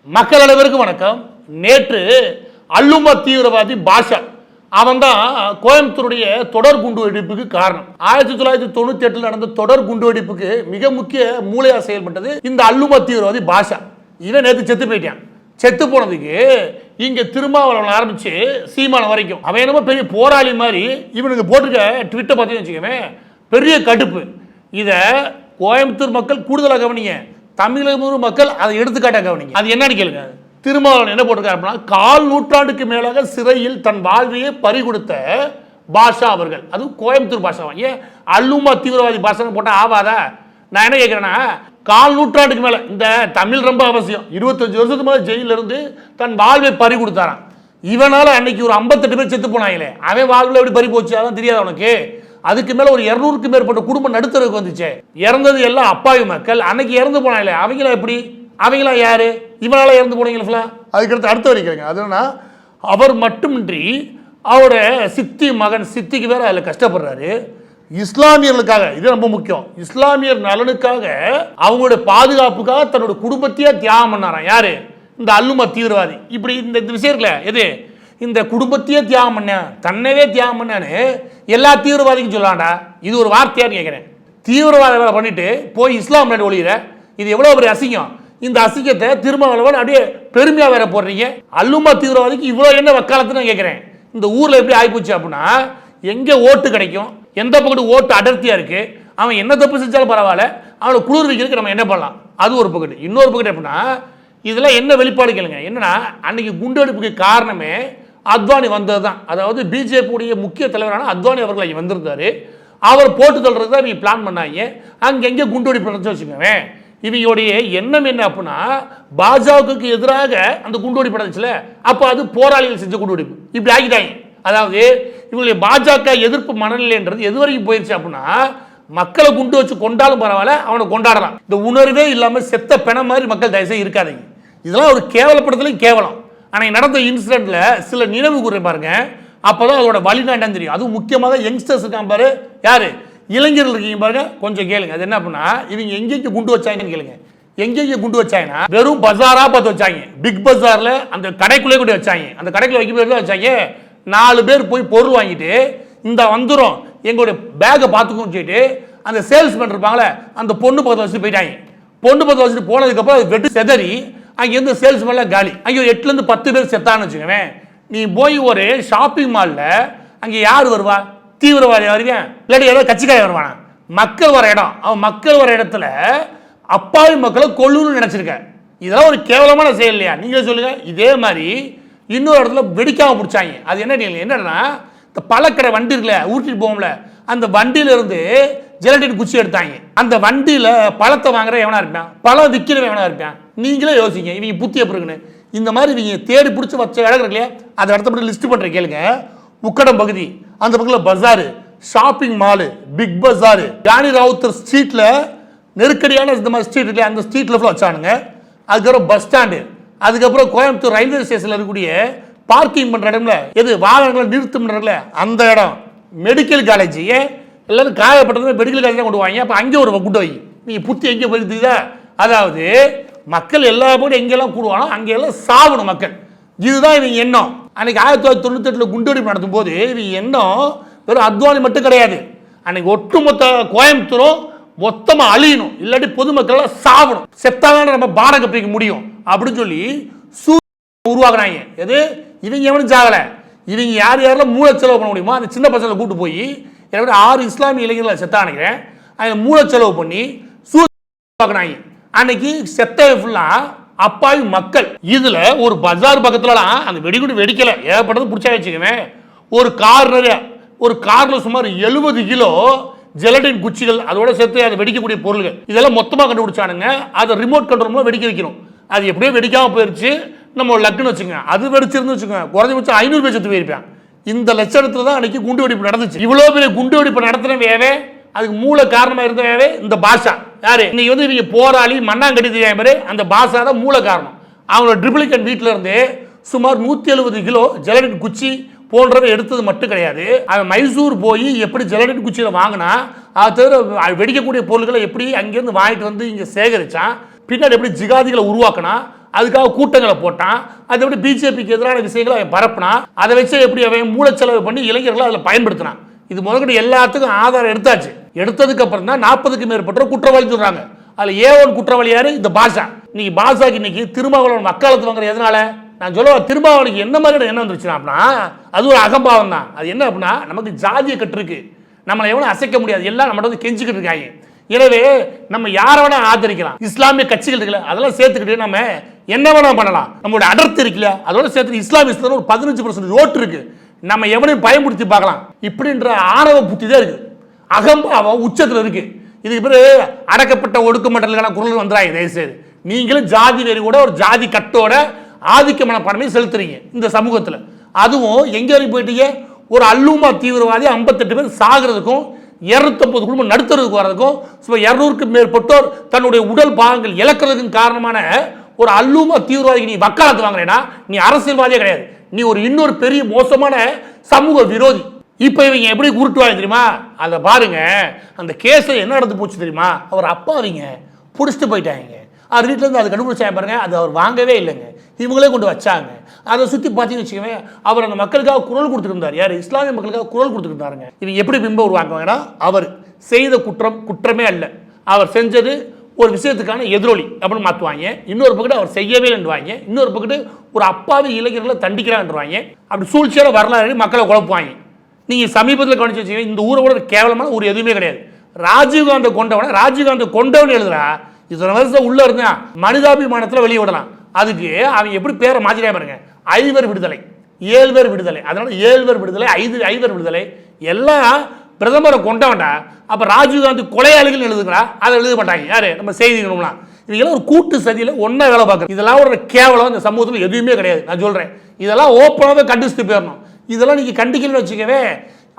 மக்கள் அனைவருக்கும் வணக்கம். நேற்று அல்லுமா தீவிரவாதி பாஷா அவன் தான் கோயம்புத்தூருடைய தொடர் குண்டுவெடிப்புக்கு காரணம். 1998 நடந்த தொடர் குண்டுவெடிப்புக்கு மிக முக்கிய மூளையா செயல்பட்டது இந்த அல்லுமா தீவிரவாதி பாஷா. இவன் நேற்று செத்து போயிட்டான். செத்து போனதுக்கு இங்க திருமாவளவன் ஆரம்பிச்சு சீமான வரைக்கும் அவன் என்னமோ பெரிய போராளி மாதிரி இவனுக்கு போட்டிருக்க ட்விட்டர் பார்த்தீங்கன்னு வச்சுக்கவே பெரிய கடுப்பு. இதை கோயம்புத்தூர் மக்கள் கூடுதலாக கவனிங்க, தமிழக மக்கள் அதை எடுத்துக்காட்ட கவனிங்க. அது என்னன்னு கேளுங்க. திருமாவளவன் என்ன போட்டிருக்காரு அப்படின்னா, 1/4 நூற்றாண்டுக்கு மேலாக சிறையில் தன் வாழ்வையே பறி கொடுத்த பாஷா அவர்கள், அதுவும் கோயம்புத்தூர் பாஷா. ஏன் அல்லுமா தீவிரவாதி பாஷா போட்டா ஆவாதா? நான் என்ன கேட்கிறேன்னா, 1/4 நூற்றாண்டுக்கு மேல இந்த தமிழ் ரொம்ப அவசியம். 25 வருஷத்துக்கு மேல ஜெயில இருந்து தன் வாழ்வை பறி கொடுத்தாரான். இவனால அன்னைக்கு ஒரு 58 பேர் செத்து போனாங்களே, அவன் வாழ்வில் எப்படி பறி போச்சு அதான் தெரியாது உனக்கு. அதுக்கு மேல ஒரு 200க்கும் மேற்பட்ட குடும்பம் நடுத்தருக்கு வந்துச்சு. இறந்தது எல்லாம் அப்பாவி மக்கள். அன்னைக்கு இறந்து போனாங்களே அவங்களா எப்படி? அவங்களா யாரு? இவனால இறந்து போனீங்களா? அதுக்கடுத்து அடுத்த வரைக்கும் அதுனா அவர் மட்டுமின்றி அவரோட சித்தி மகன் சித்திக்கு வேற அதில் கஷ்டப்படுறாரு. இஸ்லாமியர்களுக்காக, இது ரொம்ப முக்கியம், இஸ்லாமியர் நலனுக்காக அவங்களுடைய பாதுகாப்புக்காக தன்னோட குடும்பத்தையே தியாகம் பண்ணாராம். யாரு? இந்த அல்லுமா தீவிரவாதி. இப்படி இந்த விஷயம் இருக்குல்ல, எது இந்த குடும்பத்தையே தியாகம் பண்ண, தன்னவே தியாகம் பண்ணான்னு எல்லா தீவிரவாதிக்கும் சொல்லாண்டா. இது ஒரு வார்த்தையான்னு கேட்குறேன். தீவிரவாத வேலை பண்ணிட்டு போய் இஸ்லாம் நாடு ஒழிகிற, இது எவ்வளோ பெரிய அசிங்கம். இந்த அசிங்கத்தை திருமாவளவன் அப்படியே பெருமையாக வேற போடுறீங்க. அல்லுமா தீவிரவாதிக்கு இவ்வளோ என்ன வக்காலத்துன்னு நான் கேட்குறேன். இந்த ஊரில் எப்படி ஆகிப்போச்சு அப்படின்னா, எங்கே ஓட்டு கிடைக்கும், எந்த பக்கத்து ஓட்டு அடர்த்தியாக இருக்கு, அவன் என்ன தப்பு செஞ்சாலும் பரவாயில்ல, அவனை குளிர் வைக்கிறதுக்கு நம்ம என்ன பண்ணலாம், அது ஒரு பக்கத்து. இன்னொரு பக்கத்து எப்படின்னா, இதெல்லாம் என்ன வெளிப்பாடு கேளுங்க. என்னன்னா, அன்னைக்கு குண்டெடுப்புக்கு காரணமே அத்வானி வந்தது தான். அதாவது பிஜேபியுடைய முக்கிய தலைவரான அத்வானி அவர்கள் இங்கே வந்திருந்தாரு. அவர் போட்டு தள்ளுறது தான் இவங்க பிளான் பண்ணாங்க. அங்கெங்கே குண்டுவெடிப்பு நடந்து வச்சுக்கோங்க. இவங்களுடைய எண்ணம் என்ன அப்படின்னா, பாஜகவுக்கு எதிராக அந்த குண்டுவெடிப்பு நடந்துச்சுல, அப்போ அது போராளிகள் செஞ்ச குண்டுவெடிப்பு இப்படி ஆகிட்டாங்க. அதாவது இவங்களுடைய பாஜக எதிர்ப்பு மனநிலைன்றது எது வரைக்கும் போயிருச்சு அப்படின்னா, மக்களை குண்டு வச்சு கொண்டாலும் பரவாயில்ல, அவனை கொண்டாடலாம். இந்த உணர்வே இல்லாமல் செத்த பெண மாதிரி மக்கள் தயவுசெய்து இருக்காதீங்க. இதெல்லாம் ஒரு கேவலப்படுத்தலையும் கேவலம். ஆனால் நடந்த இன்சிடென்ட்ல சில நினைவு கூற பாருங்க, அப்போதான் அதோட வழினா என்னன்னு தெரியும். அதுவும் முக்கியமாக யங்ஸ்டர்ஸ் இருக்காங்க பாரு, யாரு இளைஞர்கள் இருக்கீங்க பாருங்க, கொஞ்சம் கேளுங்க. அது என்ன அப்படின்னா, இவங்க எங்கெங்க குண்டு வச்சாங்கன்னு கேளுங்க. எங்கெங்க குண்டு வச்சாங்கன்னா, வெறும் பஜாரா பார்த்து வச்சாங்க. பிக் பஜார்ல அந்த கடைக்குள்ளே கூட வச்சாங்க. அந்த கடைக்குள்ள வைக்க வச்சாங்க. 4 பேர் போய் பொருள் வாங்கிட்டு இந்த வந்துடும் எங்களுடைய பேக்கை பார்த்துக்கோன்னு சொல்லிட்டு அந்த சேல்ஸ்மேன் இருப்பாங்களே, அந்த பொண்ணு பக்கத்தில் வச்சுட்டு போயிட்டாங்க. பொண்ணு பக்கத்தில் வச்சுட்டு போனதுக்கப்புறம் அது வெட்டு செதறி அங்கேருந்து சேல்ஸ்மேன்லாம் காலி. அங்கே ஒரு 8லேருந்து 10 பேர் செத்தான்னு வச்சுக்கோங்க. நீ போய் ஒரு ஷாப்பிங் மாலில் அங்கே யார் வருவா? தீவிரவாதி வருவேன், இல்லாட்டி ஏதோ கட்சிக்கார வருவானா? மக்கள் வர இடம், அவன் மக்கள் வர இடத்துல அப்பாவி மக்களை கொல்லணும்னு நினைச்சிருக்க. இதெல்லாம் ஒரு கேவலமான செயல் இல்லையா? நீங்களே சொல்லுங்க. இதே மாதிரி இன்னொரு இடத்துல வெடிக்காம பிடிச்சாங்க. அது என்னன்னா, இந்த பழக்கடை வண்டி இருக்குல்ல, ஊட்டிட்டு போவோம்ல, அந்த வண்டியில இருந்து ஜெலட்டின் குச்சி எடுத்தாங்க. அந்த வண்டியில பழத்தை வாங்குற எவனா இருப்பான், பழம் விற்கிறவன் எவனா இருப்பான்? நீங்களே யோசிங்க. இவங்க புத்தி எப்படி இருக்குன்னு. இந்த மாதிரி இவங்க தேடி பிடிச்சி வச்ச இடம் இருக்கு இல்லையா, அதை இடத்த லிஸ்ட் பண்ற கேளுங்க. உக்கடம் பகுதி, அந்த பக்கத்தில் பஜாரு, ஷாப்பிங் மாலு, பிக் பஜாரு, ராணி ராவுத்தர் ஸ்ட்ரீட்ல நெருக்கடியான இந்த மாதிரி ஸ்ட்ரீட் இல்லையா, அந்த ஸ்ட்ரீட்ல வச்சானுங்க. அதுக்கப்புறம் பஸ் ஸ்டாண்டு, அதுக்கப்புறம் கோயம்புத்தூர் ரயில்வே ஸ்டேஷன்ல இருக்கக்கூடிய பார்க்கிங் பண்ற இடம்ல, எது வாகனங்களை நிறுத்தும் அந்த இடம், மெடிக்கல் காலேஜ், ஏன் எல்லாரும் காயப்பட்டது மெடிக்கல் காலேஜ் தான் கொண்டு வாங்க. அப்போ அங்கே ஒரு குண்டு வை. நீ புத்தி எங்கே போயிருந்தா? அதாவது மக்கள் எல்லா போய் எங்கெல்லாம் கூடுவானோ அங்கெல்லாம் சாகணும் மக்கள். இதுதான் இவங்க எண்ணம். அன்னைக்கு 1998 குண்டுவெடிப்பு நடத்தும் போது இவங்க எண்ணம் வெறும் அத்வானி மட்டும் கிடையாது. அன்னைக்கு ஒட்டுமொத்த கோயம்புத்தூரும் மொத்தமாக அழியணும், இல்லாட்டி பொதுமக்கள் சாகணும். செத்தாதான் நம்ம பாடகை பிடிக்க முடியும் அப்படின்னு சொல்லி உருவாக்குறாங்க. எது இவங்க எவனும் சாகலை. இவங்க யார் யாரெல்லாம் மூளை செலவு பண்ண முடியுமோ அந்த சின்ன பசங்களை கூட்டு போய் 6 இஸ்லாமிய இளைஞர்களை செத்தா நினைக்கிறேன், அதில் மூளை செலவு பண்ணி உருவாக்குறாங்க. அன்னைக்கு செத்த ஃபுல்லா அப்பாவி மக்கள். இதுல ஒரு பஜார் பக்கத்துலலாம் அந்த வெடிகுண்டு வெடிக்கல, ஏகப்பட்டது பிடிச்சா வச்சுக்குவேன். ஒரு கார்ல சுமார் 70 கிலோ ஜெலட்டின் குச்சிகள், அதோட சேர்த்து அதை வெடிக்கக்கூடிய பொருள்கள், இதெல்லாம் மொத்தமாக கண்டுபிடிச்சானுங்க. அதை ரிமோட் கண்ட்ரோல் மூலம் வெடிக்க வைக்கணும். அது எப்படியோ வெடிக்காம போயிருச்சு. நம்ம லக்குன்னு வச்சுங்க, அது வெடிச்சிருந்து வச்சுக்கோங்க, குறைஞ்சபட்சம் 500 பேர் செத்து போயிருப்பான். இந்த லட்சணத்துல தான் அன்னைக்கு குண்டு வெடிப்பு நடந்துச்சு. இவ்வளவு பெரிய குண்டு வெடிப்பு நடத்தினவே அதுக்கு மூல காரணமா இருந்தவே இந்த பாஷா. யாரு? இன்னைக்கு இவங்க போராளி மண்ணாங்கட்டி தெரியாம அந்த பாஷா தான் மூல காரணம். அவங்களோட ட்ரிபிளிகன் வீட்டில இருந்து சுமார் 170 கிலோ ஜெலட்டின் குச்சி போன்றவை எடுத்தது மட்டும் கிடையாது. அவன் மைசூர் போய் எப்படி ஜெலட்டின் குச்சியில வாங்கினா, அது தவிர வெடிக்கக்கூடிய பொருட்களை எப்படி அங்கிருந்து வாங்கிட்டு வந்து இங்க சேகரிச்சான், பின்னாடி எப்படி ஜிகாதிகளை உருவாக்கினா, அதுக்காக கூட்டங்களை போட்டான். அதை எப்படி பிஜேபிக்கு எதிரான விஷயங்களை அவன் பரப்புனான். அதை வச்சு எப்படி அவன் மூலச்செலவு பண்ணி இளைஞர்களை அதில் பயன்படுத்தினான். இது முதல்கட்ட எல்லாத்துக்கும் ஆதாரம் எடுத்தாச்சு. எடுத்ததுக்கு அப்புறம் தான் 40க்கும் மேற்பட்ட குற்றவாளி சொல்றாங்க. அதில் ஏவன் குற்றவாளி யாரு? இந்த பாஷா. இன்னைக்கு பாஷாக்கு இன்னைக்கு திருமாவளவன் வக்காலத்து வாங்குற எதனால? நான் சொல்ல திருமாவளவனுக்கு என்ன மாதிரி என்ன வந்துருச்சுன்னா அப்படின்னா அது ஒரு அகம்பாவம் தான். அது என்ன அப்படின்னா நமக்கு ஜாதியை கட்டிருக்கு, நம்மளை எவனும் அசைக்க முடியாது, எல்லாம் நம்மகிட்ட வந்து கெஞ்சிக்கிட்டு இருக்காங்க. எனவே நம்ம யாரை வேணா ஆதரிக்கலாம். இஸ்லாமிய கட்சிகள் இருக்குல்ல அதெல்லாம் சேர்த்துக்கிட்டு நம்ம என்ன வேணா பண்ணலாம். நம்மளோட அடர்த்தி இருக்குல்ல அதோட சேர்த்து இஸ்லாமிய ஒரு 15% ஓட்டு இருக்கு, நம்ம எவனையும் பயமுறுத்தி பார்க்கலாம். இப்படின்ற ஆணவ புத்தி தான் இருக்கு, அகம்பாவம் உச்சத்தில் இருக்கு. இதுக்கு பிறகு அடக்கப்பட்ட ஒடுக்குமட்டலுக்கான குரல் வந்துடாங்க. தயவுசெய்து நீங்களும் ஜாதி வெறி கூட ஒரு ஜாதி கட்டோட ஆதிக்க மனப்பான்மையை செலுத்துறீங்க இந்த சமூகத்தில். அதுவும் எங்க வரைக்கும் போயிட்டீங்க? ஒரு அல்லுமா தீவிரவாதி 58 பேர் சாகிறதுக்கும் 250 குடும்பம் நடுத்துறதுக்கு வர்றதுக்கும் 200க்கும் மேற்பட்டோர் தன்னுடைய உடல் பாகங்கள் இழக்கிறதுக்கும் காரணமான ஒரு அல்லுமா தீவிரவாதிக்கு நீ வக்காலத்து வாங்குறேன்னா நீ அரசியல்வாதியே கிடையாது, நீ ஒரு இன்னொரு பெரிய மோசமான சமூக விரோதி. இப்போ இவங்க எப்படி உருட்டுவாங்க தெரியுமா? அதை பாருங்க. அந்த கேஸில் என்ன நடந்து போச்சு தெரியுமா? அவர் அப்பாவிங்க பிடிச்சிட்டு போயிட்டாங்க. அவர் வீட்டிலேருந்து அது கண்டுபிடிச்சாங்க பாருங்க. அது அவர் வாங்கவே இல்லைங்க, இவங்களே கொண்டு வச்சாங்க. அதை சுற்றி பார்த்தீங்கன்னு வச்சுக்கோங்க, அவர் அந்த மக்களுக்காக குரல் கொடுத்துருந்தார். யார்? இஸ்லாமிய மக்களுக்காக குரல் கொடுத்துருந்தாருங்க. இவங்க எப்படி பிம்பம் உருவாக்குவாங்கன்னா அவர் செய்த குற்றம் குற்றமே அல்ல, அவர் செஞ்சது ஒரு விஷயத்துக்கான எதிரொலி அப்படின்னு மாற்றுவாங்க. இன்னொரு பக்கத்து அவர் செய்யவே இல்லைன்னுவாங்க. இன்னொரு பக்கத்து ஒரு அப்பாவி இளைஞர்களை தண்டிக்கிறான்வாங்க. அப்படி சூழ்ச்சியான வரலாறு மக்களை குழப்புவாங்க. நீங்கள் சமீபத்தில் கவனிச்சு வச்சுக்கோங்க, இந்த ஊரை கூட கேவலமான ஊர் எதுவுமே கிடையாது. ராஜீவ்காந்தை கொண்டவன் எழுதுறா. இத்தனை வருஷம் உள்ள இருந்தா மனிதாபிமானத்தில் வெளியே விடலாம். அதுக்கு அவங்க எப்படி பேரை மாற்றிட்டே பாருங்க. 5 பேர் விடுதலை, 7 பேர் விடுதலை, அதனால 7 பேர் விடுதலை, 5 பேர் விடுதலை எல்லாம் பிரதமரை கொண்டவன்டா. அப்போ ராஜீவ்காந்தி கொலையாளிகள் எழுதுங்களா? அதை எழுத மாட்டாங்க. யாரு? நம்ம செய்திகள்லாம் இவங்கெல்லாம் ஒரு கூட்டு சதியில் ஒன்றா வேலை பார்க்குறது. இதெல்லாம் ஒரு கேவலம் இந்த சமூகத்தில் எதுவுமே கிடையாது. நான் சொல்கிறேன், இதெல்லாம் ஓப்பனாகவே கண்டிச்சுட்டு போயிடணும். இதெல்லாம் நீங்கள் கண்டிக்கலன்னு வச்சுக்கவே,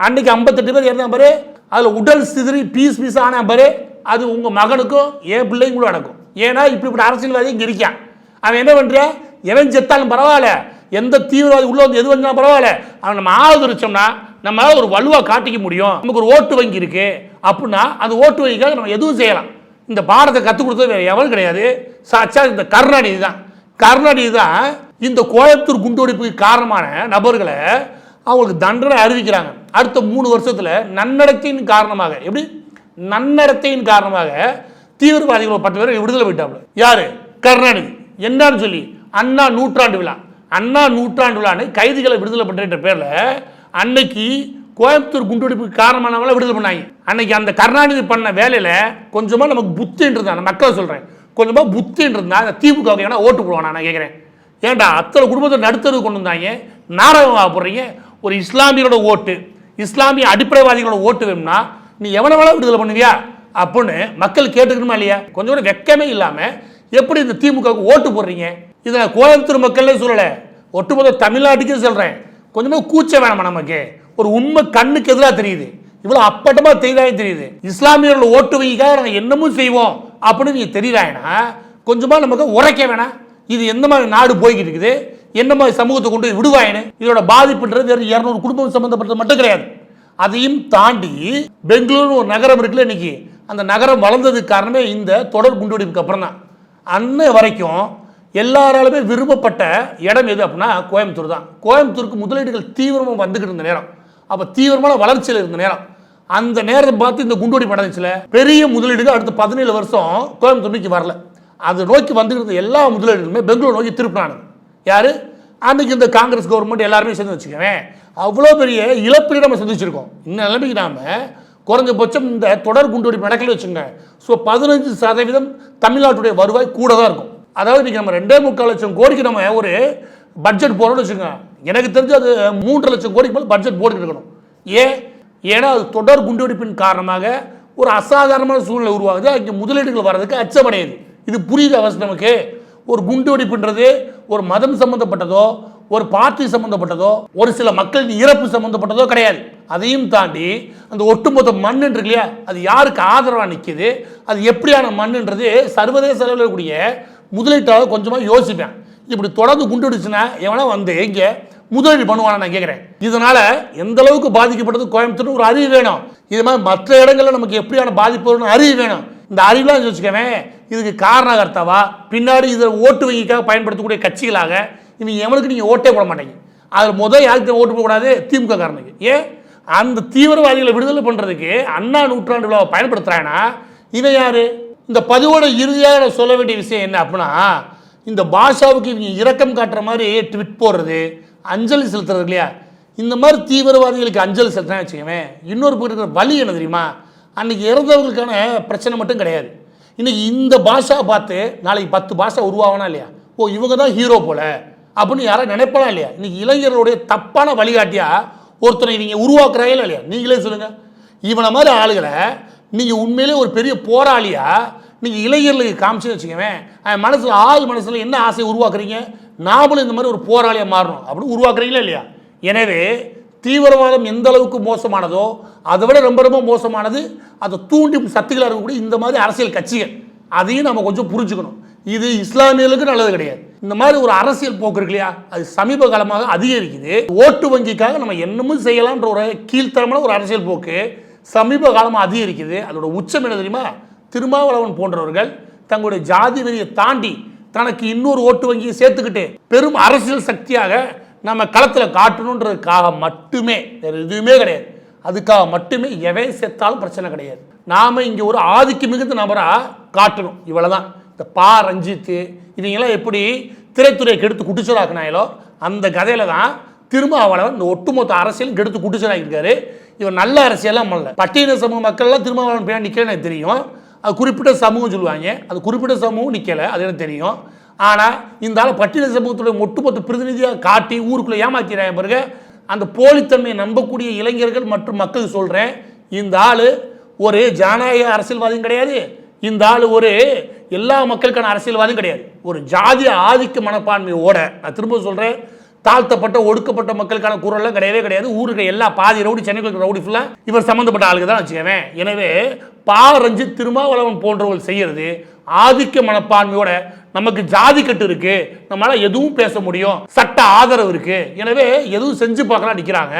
அன்னைக்கு 58 பேர் இருந்தா பாரு, அதில் உடல் சிதறி பீஸ் ஆனா பாரு, அது உங்கள் மகனுக்கும் என் பிள்ளையும் கூட நடக்கும். ஏன்னா இப்படி அரசியல்வாதி இங்கே இருக்கான். அவன் என்ன பண்ணுறான்? எவன் செத்தாலும் பரவாயில்ல, எந்த தீவிரவாதி உள்ள வந்து எது வந்தாலும் பரவாயில்ல, அவன் நம்ம ஆதரிச்சோம்னா நம்மளால ஒரு வலுவாக காட்டிக்க முடியும். நமக்கு ஒரு ஓட்டு வங்கி இருக்கு அப்படின்னா அந்த ஓட்டு வங்கிக்காக நம்ம எதுவும் செய்யலாம். இந்த பாடத்தை கற்றுக் கொடுத்தது வேறு எவரும் கிடையாது, சாட்சா இந்த கருணாநிதி தான். கருணாநிதி தான் இந்த கோயம்புத்தூர் குண்டுவெடிப்புக்கு காரணமான நபர்களை அவங்களுக்கு தண்டனை அறிவிக்கிறாங்க. அடுத்த 3 வருஷத்தில் நன்னடத்தையின் காரணமாக, எப்படி நன்னடத்தையின் காரணமாக தீவிரவாதிகள் 10 பேர் விடுதலை போயிட்டாங்க. யாரு? கருணாநிதி. என்னன்னு சொல்லி அண்ணா நூற்றாண்டு விழா, அண்ணா நூற்றாண்டு விழான்னு கைதிகளை விடுதலை பண்ணுற பேரில் அன்னைக்கு கோயம்புத்தூர் குண்டுவெடிப்புக்கு காரணமானவங்கள விடுதலை பண்ணாங்க. அன்னைக்கு அந்த கருணாநிதி பண்ண வேலையில் கொஞ்சமாக நமக்கு புத்தின்னு இருந்தா, நான் மக்களை சொல்கிறேன், கொஞ்சமாக புத்தின்னு இருந்தா அந்த திமுக ஏன்னா ஓட்டு போடுவானா? நான் கேட்குறேன், ஏன்டா அத்தனை குடும்பத்தை நடுத்தருக்கு கொண்டு வந்தாங்க, நாடகமாக போடுறீங்க. ஒரு இஸ்லாமியரோட ஓட்டு, இஸ்லாமிய அடிப்படைவாதிகளோட ஓட்டு வேணும்னா நீ எவனை வேணா விடுதலை பண்ணுவியா அப்படின்னு மக்கள் கேட்டுக்கணுமா இல்லையா? கொஞ்சம் கூட வெக்கமே இல்லாமல் எப்படி இந்த திமுகவுக்கு ஓட்டு போடுறீங்க? இதை கோயம்புத்தூர் மக்களே சொல்லலை, ஒட்டுமொத்த தமிழ்நாட்டுக்கே சொல்கிறேன். கொஞ்சமாக கூச்ச வேணாமா? நமக்கு ஒரு உண்மை கண்ணுக்கு எதிராக தெரியுது, இவ்வளோ அப்பட்டமாக தெரியுது. இஸ்லாமியர்களோட ஓட்டு வங்கிக்காக நாங்கள் என்னமும் செய்வோம் அப்படின்னு நீங்கள் தெரியுறாங்கன்னா கொஞ்சமாக நமக்கு உரைக்க வேணாம். இது எந்த மாதிரி நாடு போய்கிட்டு இருக்குது, என்ன மாதிரி சமூகத்தை கொண்டு விடுவாயின்னு. இதோட பாதிப்புன்றது 200 குடும்பம் சம்பந்தப்பட்டது மட்டும் கிடையாது. அதையும் தாண்டி பெங்களூரு ஒரு நகரம் இருக்குல்ல, இன்னைக்கு அந்த நகரம் வளர்ந்ததுக்கு காரணமே இந்த தொடர் குண்டுவெடிப்புக்கு அப்புறம் தான். அன்னை வரைக்கும் எல்லாராலுமே விரும்பப்பட்ட இடம் எது அப்படின்னா கோயம்புத்தூர் தான். கோயம்புத்தூருக்கு முதலீடுகள் தீவிரமாக வந்துக்கிட்டு இருந்த நேரம், அப்போ தீவிரமான வளர்ச்சியில் இருந்த நேரம். அந்த நேரத்தை பார்த்து இந்த குண்டுவெடிப்பு நடந்துச்சுல, பெரிய முதலீடுகள் அடுத்த 17 வருஷம் கோயம்புத்தூர் நோக்கி வரல. அது நோக்கி வந்துக்கிட்டு எல்லா முதலீடுகளுமே பெங்களூர் நோக்கி திருப்பினானு. யாரு? அன்னைக்கு இந்த காங்கிரஸ் கவர்மெண்ட் எல்லாருமே சேர்ந்து வச்சுக்கவேன் அவ்வளோ பெரிய இழப்பீடு நம்ம சந்திச்சிருக்கோம். இந்த நிலைமைக்கு நாம குறைஞ்சபட்சம் இந்த தொடர் குண்டுவெடிப்பு நடக்கல வச்சுங்க, 15% தமிழ்நாட்டுடைய வருவாய் கூட தான் இருக்கும். அதாவது இன்றைக்கி நம்ம 2.25 லட்சம் கோடிக்கு நம்ம ஒரு பட்ஜெட் போகிறோம்னு வச்சுங்க, எனக்கு தெரிஞ்சு அது 3.5 லட்சம் கோடிக்கு மேலே பட்ஜெட் போட்டு இருக்கணும். ஏன்னா அது தொடர் குண்டுவெடிப்பின் காரணமாக ஒரு அசாதாரணமான சூழ்நிலை உருவாகுது. அங்கே முதலீடுகள் வர்றதுக்கு அச்சமடையுது. இது புரியுது அவசியம் நமக்கு. ஒரு குண்டுவெடிப்புன்றது ஒரு மதம் சம்பந்தப்பட்டதோ, ஒரு பார்ட்டி சம்பந்தப்பட்டதோ, ஒரு சில மக்களின் இறப்பு சம்பந்தப்பட்டதோ கிடையாது. அதையும் தாண்டி அந்த ஒட்டுமொத்த மண் இருக்கு இல்லையா, அது யாருக்கு ஆதரவாக நிற்கிது, அது எப்படியான மண்ணுன்றது சர்வதேச அளவில் கூடிய முதலீட்டாக கொஞ்சமாக யோசிப்பேன். இப்படி தொடர்ந்து குண்டுடுச்சுன்னா எவனா வந்து இங்கே முதலீடு பண்ணுவானா நான் கேட்குறேன். இதனால எந்த அளவுக்கு பாதிக்கப்பட்டது கோயம்புத்தூர் ஒரு அறிவு வேணும். இது மாதிரி மற்ற இடங்களில் நமக்கு எப்படியான பாதிப்பு வரும்னு அறிவு வேணும். இந்த அறிவுலாம் வச்சுக்கவே இதுக்கு காரணகர்த்தாவா பின்னாடி இதை ஓட்டு வங்கிக்காக பயன்படுத்தக்கூடிய கட்சிகளாக இவங்க எவனுக்கு நீங்கள் ஓட்டே போட மாட்டீங்க. அதில் முதல் யாருக்கு ஓட்டு போடக்கூடாது? திமுக காரனுக்கு. ஏன் அந்த தீவிரவாதிகளை விடுதலை பண்ணுறதுக்கு அண்ணா நூற்றாண்டு விழாவை பயன்படுத்துகிறான்னா இவன் யார்? இந்த பதிவோட இறுதியாக சொல்ல வேண்டிய விஷயம் என்ன அப்படின்னா, இந்த பாஷாவுக்கு இவங்க இரக்கம் காட்டுற மாதிரி ட்விட் போடுறது, அஞ்சலி செலுத்துறது இல்லையா, இந்த மாதிரி தீவிரவாதிகளுக்கு அஞ்சலி செலுத்தினா வச்சுக்கவே இன்னொரு பேர் இருக்கிற வழி என்ன தெரியுமா? அன்றைக்கி இறந்தவர்களுக்கான பிரச்சனை மட்டும் கிடையாது. இன்றைக்கி இந்த பாஷா பார்த்து நாளைக்கு 10 பாஷா உருவாகனா இல்லையா? ஓ இவங்க தான் ஹீரோ போல அப்படின்னு யாரும் நினைப்பலாம் இல்லையா? இன்றைக்கி இளைஞர்களுடைய தப்பான வழிகாட்டியாக ஒருத்தனை இவங்க உருவாக்குறாங்களா இல்லையா? நீங்களே சொல்லுங்கள். இவனை மாதிரி ஆளுகளை நீங்கள் உண்மையிலே ஒரு பெரிய போராளியாக நீங்கள் இளைஞர்களுக்கு காமிச்சுன்னு வச்சுக்கவேன், அவன் மனசில் என்ன ஆசையை உருவாக்குறீங்க? நாமளும் இந்த மாதிரி ஒரு போராளியாக மாறணும் அப்படின்னு உருவாக்குறீங்களா இல்லையா? எனவே தீவிரவாதம் எந்த அளவுக்கு மோசமானதோ அதை விட ரொம்ப ரொம்ப மோசமானது அதை தூண்டி சக்திகளாக இருக்கக்கூடிய இந்த மாதிரி அரசியல் கட்சிகள். அதையும் நம்ம கொஞ்சம் புரிஞ்சுக்கணும். இது இஸ்லாமியர்களுக்கு நல்லது கிடையாது. இந்த மாதிரி ஒரு அரசியல் போக்கு இருக்கு இல்லையா, அது சமீப காலமாக அதிகரிக்குது. ஓட்டு வங்கிக்காக நம்ம என்னமும் செய்யலாம்ன்ற ஒரு கீழ்த்தரமான ஒரு அரசியல் போக்கு சமீப காலமாக அதிகரிக்குது. அதோட உச்சம் என்ன தெரியுமா? திருமாவளவன் போன்றவர்கள் தங்களுடைய ஜாதி வெறியை தாண்டி தனக்கு இன்னொரு ஓட்டு வங்கியை சேர்த்துக்கிட்டு பெரும் அரசியல் சக்தியாக நம்ம களத்தில் காட்டணுன்றதுக்காக மட்டுமே, வேறு எதுவுமே கிடையாது, அதுக்காக மட்டுமே எவன் செத்தாலும் பிரச்சனை கிடையாது. நாம் இங்கே ஒரு ஆதிக்கம் மிகுந்த நபராக காட்டணும், இவ்வளோதான். இந்த பா ரஞ்சித்து இவங்கெல்லாம் எப்படி திரைத்துறையை கெடுத்து குட்டிச்சலாக்குனாங்களோ அந்த கதையில் தான் திருமாவளவன் இந்த ஒட்டுமொத்த அரசியலும் கெடுத்து குட்டிச்சலாக்கியிருக்காரு. இவர் நல்ல அரசியலாம் பண்ணல. பட்டியல சமூக மக்கள்லாம் திருமாவளவன் பேர் நிற்கல எனக்கு தெரியும். அது குறிப்பிட்ட சமூகம் சொல்லுவாங்க, அது குறிப்பிட்ட சமூகம் நிற்கலை, அது எனக்கு தெரியும். ஆனால் இந்த ஆள் பட்டியல சமூகத்துடைய ஒட்டுமொத்த பிரதிநிதியாக காட்டி ஊருக்குள்ளே ஏமாக்கிறாங்க பிறகு அந்த போலித்தன்மையை நம்பக்கூடிய இளைஞர்கள் மற்றும் மக்கள் சொல்கிறேன், இந்த ஆள் ஒரு ஜனநாயக அரசியல்வாதியும் கிடையாது, இந்த ஆள் ஒரு எல்லா மக்களுக்கான அரசியல்வாதியும் கிடையாது. ஒரு ஜாதிய ஆதிக்க மனப்பான்மையோட, நான் திரும்ப சொல்கிறேன், தாழ்த்தப்பட்ட ஒடுக்கப்பட்ட மக்களுக்கான குரல்லாம் கிடையவே கிடையாது. ஊருக்கு எல்லா பாதி ரவுடி, சென்னைக்கு ரவுடி ஃபுல்லாக இவர் சம்மந்தப்பட்ட ஆளுக்கு தான் வச்சுக்கவேன். எனவே பா ரஞ்சித் திருமாவளவன் போன்றவர்கள் செய்கிறது ஆதிக்க மனப்பான்மையோட நமக்கு ஜாதி கட்டு இருக்கு, நம்மளால எதுவும் பேச முடியும், சட்ட ஆதரவு இருக்கு, எனவே எதுவும் செஞ்சு பார்க்கலாம் நிற்கிறாங்க.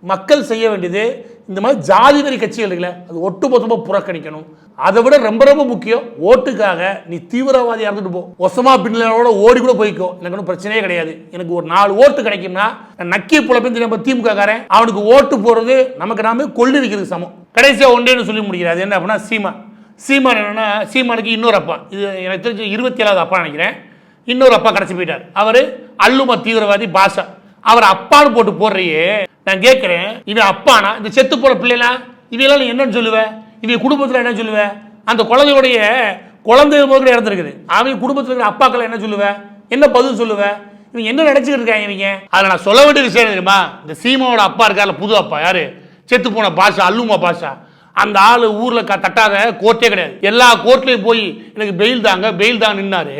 மக்கள் செய்ய வேண்டியது இந்த மாதிரி ஜாதி வெறி கட்சிகள் இருக்குல்ல, அது ஒட்டுமொத்தமாக புறக்கணிக்கணும். அதை விட ரொம்ப ரொம்ப முக்கியம், ஓட்டுக்காக நீ தீவிரவாதியாக இருந்துட்டு போ, ஒசமா பின்னோட ஓடி கூட போய்க்கோ, எனக்கு ஒன்றும் பிரச்சனையே கிடையாது. எனக்கு ஒரு 4 ஓட்டு கிடைக்கும்னா நக்கி புலப்பெஞ்சு நம்ம திமுக காரன் அவனுக்கு ஓட்டு போடுறது நமக்கு நாம கொள்ளி வைக்கிறது சமம். கடைசியாக ஒன்றேன்னு சொல்லி முடிக்கிறாது என்ன அப்படின்னா, சீமான் என்னன்னா, சீமானுக்கு இன்னொரு அப்பா, இது எனக்கு தெரிஞ்சு 27வது அப்பா நினைக்கிறேன், இன்னொரு அப்பா கிடச்சி போயிட்டார். அவர் அல்லுமா தீவிரவாதி பாஷா. அவர் அப்பான்னு போட்டு போடுறையே, நான் கேட்குறேன், இவன் அப்பானா இந்த செத்து போற பிள்ளைலாம் இவையெல்லாம் நீ என்னன்னு சொல்லுவேன்? இவன் குடும்பத்தில் என்ன சொல்லுவேன்? அந்த குழந்தைய போது இறந்துருக்குது, அவன் குடும்பத்தில் இருக்கிற அப்பாக்கள் என்ன சொல்லுவேன்? என்ன பதில் சொல்லுவேன்? இவங்க என்ன நினைச்சுக்கிட்டு இருக்காங்க இவங்க? அதில் நான் சொல்ல வேண்டிய விஷயம் தெரியுமா, இந்த சீமாவோட அப்பா இருக்கார்ல, புது அப்பா, யாரு? செத்து போன பாஷா, அல்லுமா பாஷா. அந்த ஆள் ஊரில் தட்டாத கோர்ட்டே கிடையாது, எல்லா கோர்ட்லையும் போய் எனக்கு பெயில் தாங்க நின்னாரு.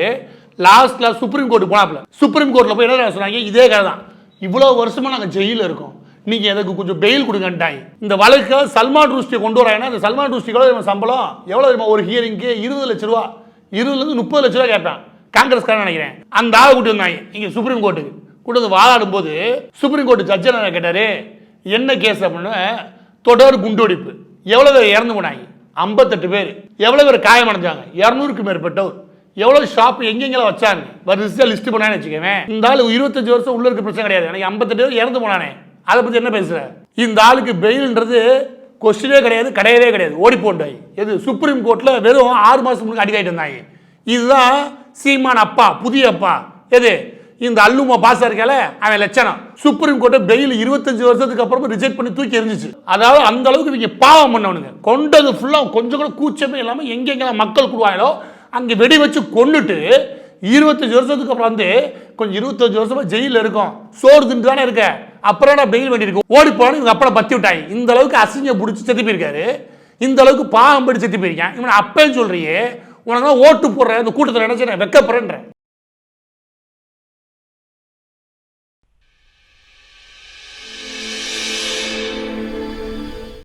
லாஸ்ட்ல சுப்ரீம் கோர்ட்டு போனாப்ல, சுப்ரீம் கோர்ட்டில் போய் என்ன சொன்னாங்க? இதே கதை தான், இவ்வளோ வருஷமாக நாங்கள் ஜெயிலில் இருக்கோம், நீங்கள் எனக்கு கொஞ்சம் பெயில் கொடுங்கன்ட்டாங்க. இந்த வழக்கு சல்மான் ருஷ்டியை கொண்டு வராங்கன்னா, இந்த சல்மான் ருஷ்டிக்கு சம்பளம் எவ்வளோ தெரியுமா? ஒரு ஹியரிங்க்கு 20 லட்ச ரூபா, 20 to 30 லட்ச ரூபா கேட்பான் காங்கிரஸ்காரன் நினைக்கிறேன். அந்த ஆளை கூட்டி வந்தாங்க இங்கே சுப்ரீம் கோர்ட்டுக்கு. கூட்டு வந்து வாதாடும் போது சுப்ரீம் கோர்ட்டு ஜட்ஜை என்ன கேட்டார், என்ன கேஸ் அப்படின்னு, தொடர் குண்டுவெடிப்பு, எவ்வளோ பேர் இறந்து போனாங்க? 58 பேர். எவ்வளோ பேர் காயமடைஞ்சாங்க? 200க்கும் மேற்பட்டவர். எவ்வளோ ஷாப் எங்கெங்கெல்லாம் வச்சாங்க வரிசையாக லிஸ்ட் பண்ணான்னு வச்சுக்கவேன். இந்த ஆள் 25 வருஷம் உள்ள இருக்க பிரச்சனை கிடையாது, எனக்கு 58 பேர் இறந்து போனானே, அதை பற்றி என்ன பேசுகிற? இந்த ஆளுக்கு பெயில்ன்றது கொஸ்டினே கிடையாது, கிடையவே கிடையாது, ஓடி போண்டாய். எது சுப்ரீம் கோர்ட்டில் வெறும் 6 மாதம் முன்னாடி அடிக்காயிட்டு இருந்தாங்க. இதுதான் சீமான் அப்பா, புதிய அப்பா. எது இந்த அல்லுமா பாசா இருக்கால, அவன் லட்சணம். சுப்ரீம் கோர்ட்டை பெயில் 25 வருஷத்துக்கு அப்புறமா ரிஜெக்ட் பண்ணி தூக்கி எரிஞ்சிச்சு. அதாவது அந்த அளவுக்கு இவங்க பாவம் பண்ணவனுங்க. கொண்டது ஃபுல்லாக கொஞ்சம் கூட கூச்சமே இல்லாமல் எங்கெங்கெல்லாம் மக்கள் கூடுவாங்களோ அங்கே வெடி வச்சு கொண்டுட்டு 25 வருஷத்துக்கு அப்புறம் வந்து கொஞ்சம் 25 வருஷமா ஜெயிலில் இருக்கும், சோறு தின்று தானே இருக்க, அப்புறம் நான் பெயில் வேண்டியிருக்கும், ஓடி போனாலும் இவங்க அப்பனை பற்றி விட்டாங்க. இந்த அளவுக்கு அசிங்க பிடிச்சி செத்து போயிருக்காரு, இந்த அளவுக்கு பாவம் படி செத்து போயிருக்கேன். இவனை அப்பேன்னு சொல்றியே, உனக்கு ஓட்டு போடுற அந்த கூட்டத்தில் நினைச்சு நான் வெக்கப்படுறேன்.